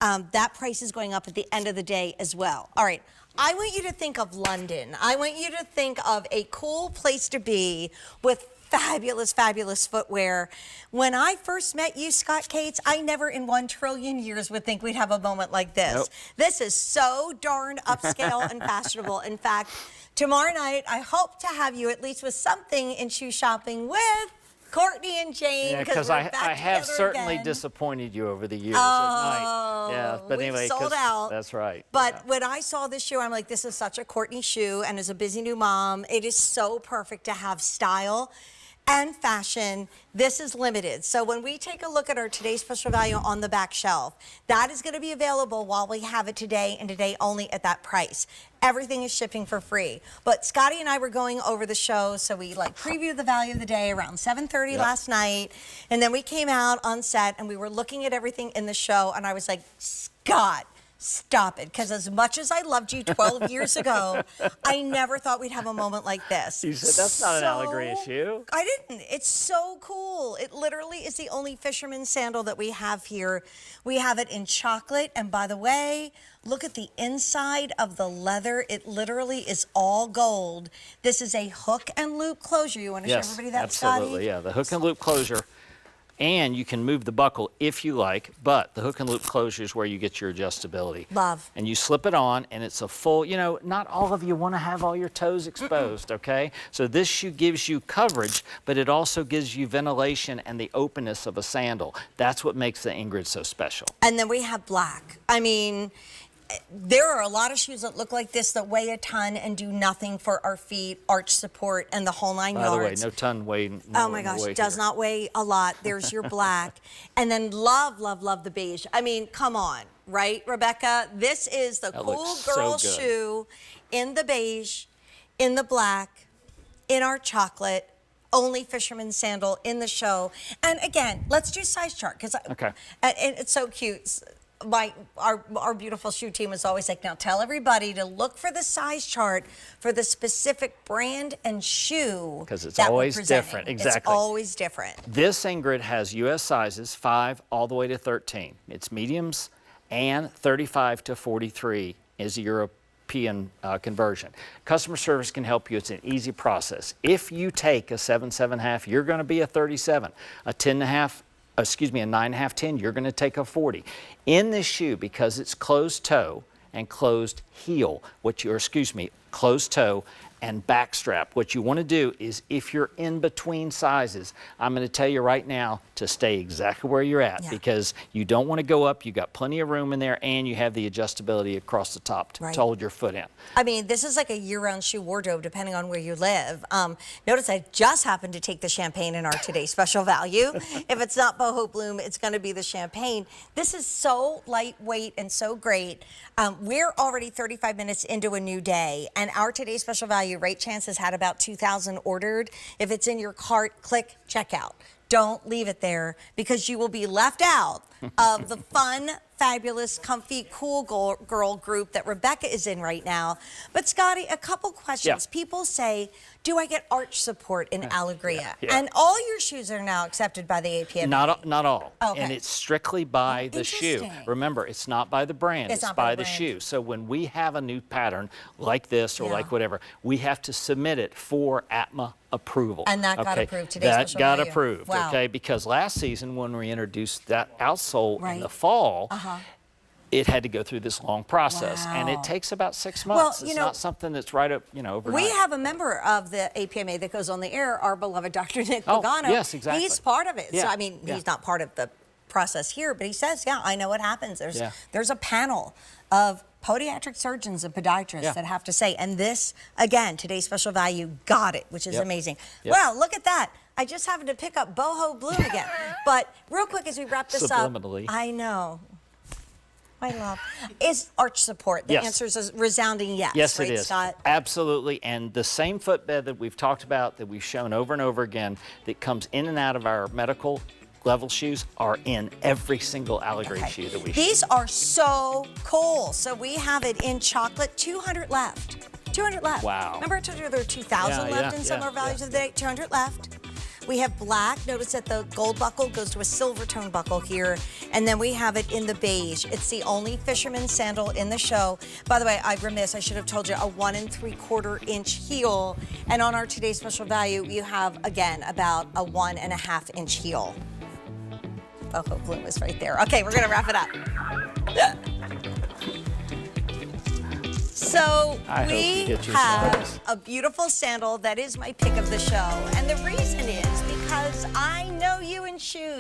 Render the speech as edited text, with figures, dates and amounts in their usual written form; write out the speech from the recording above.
That price is going up at the end of the day as well. All right. I want you to think of London. I want you to think of a cool place to be with fabulous, fabulous footwear. When I first met you, Scott Cates, I never in 1 trillion years would think we'd have a moment like this. Nope. This is so darn upscale and fashionable. In fact, tomorrow night, I hope to have you at least with something in shoe shopping with Courtney and Jane. Yeah, because I have certainly disappointed you over the years at night. Yeah, but anyway, sold out. That's right. But when I saw this shoe, I'm like, this is such a Courtney shoe, and as a busy new mom, it is so perfect to have style and fashion. This is limited. So when we take a look at our today's special value on the back shelf, that is going to be available while we have it today and today only at that price. Everything is shipping for free. But Scotty and I were going over the show, so we previewed the value of the day around 7:30 last night, and then we came out on set and we were looking at everything in the show, and I was like, Scott, stop it, because as much as I loved you 12 years ago, I never thought we'd have a moment like this. You said that's not an Alegria shoe. I didn't. It's so cool. It literally is the only Fisherman sandal that we have here. We have it in chocolate, and by the way, look at the inside of the leather. It literally is all gold. This is a hook and loop closure. You want to show everybody that, Scotty? Absolutely, yeah. The hook and loop closure. And you can move the buckle if you like, but the hook and loop closure is where you get your adjustability. Love. And you slip it on, and it's a full, not all of you want to have all your toes exposed, okay? So this shoe gives you coverage, but it also gives you ventilation and the openness of a sandal. That's what makes the Ingrid so special. And then we have black. I mean, there are a lot of shoes that look like this that weigh a ton and do nothing for our feet, arch support, and the whole 9 yards. By the way, no ton weight. Oh my gosh, does not weigh a lot. There's your black. And then love, love, love the beige. I mean, come on, right, Rebecca? This is the cool girl shoe in the beige, in the black, in our chocolate. Only Fisherman sandal in the show. And again, let's do size chart, because it's so cute. Our beautiful shoe team is always like, now tell everybody to look for the size chart for the specific brand and shoe. Because it's always different. Exactly. It's always different. This Ingrid has U.S. sizes 5 all the way to 13. It's mediums, and 35 to 43 is a European conversion. Customer service can help you. It's an easy process. If you take a 7.5, you're going to be a 37. A 10.5. Excuse me, a 9.5, 10, you're going to take a 40. In this shoe, because it's closed toe and closed heel, closed toe and back strap, what you want to do is, if you're in between sizes, I'm going to tell you right now to stay exactly where you're at, because you don't want to go up. You got plenty of room in there, and you have the adjustability across the top to hold your foot in. I mean, this is like a year-round shoe wardrobe, depending on where you live. Notice I just happened to take the champagne in our today's special value. If it's not boho bloom, it's going to be the champagne. This is so lightweight and so great. We're already 35 minutes into a new day, and our today's special value Rate Chance has had about 2,000 ordered. If it's in your cart, click checkout. Don't leave it there, because you will be left out of the fun, fabulous, comfy, cool girl group that Rebecca is in right now. But Scotty, a couple questions. People say, do I get arch support in Alegria? And all your shoes are now accepted by the APMA. Not all. Okay. And it's strictly by the shoe. Remember, it's not by the brand. It's by the shoe. So when we have a new pattern like this or like whatever, we have to submit it for APMA approval. And that got approved today. That got approved, okay? Because last season, when we introduced that outsole in the fall, it had to go through this long process, and it takes about 6 months. It's not something that's right up, overnight. We have a member of the APMA that goes on the air, our beloved Dr. Nick Pagano. Yes, exactly. He's part of it. So, I mean, he's not part of the process here, but he says, I know what happens. There's a panel of podiatric surgeons and podiatrists that have to say, and this, again, today's special value got it, which is amazing. Wow, look at that. I just happened to pick up boho bloom again. But real quick as we wrap this up, I know. I love. Is arch support? The answer is a resounding yes. Yes, right, it is. Scott? Absolutely. And the same footbed that we've talked about, that we've shown over and over again, that comes in and out of our medical level shoes, are in every single Alegria shoe that we show. These are so cool. So we have it in chocolate, 200 left. 200 left. Wow. Remember I told you there are 2,000 left in some of our values of the day? 200 left. We have black. Notice that the gold buckle goes to a silver tone buckle here. And then we have it in the beige. It's the only Fisherman sandal in the show. By the way, I'm remiss. I should have told you a 1 3/4 inch heel. And on our today's special value, you have, again, about a 1 1/2 inch heel. Boho Bloom is right there. Okay, we're going to wrap it up. So we have a beautiful sandal that is my pick of the show. And the reason is because I know you in shoes.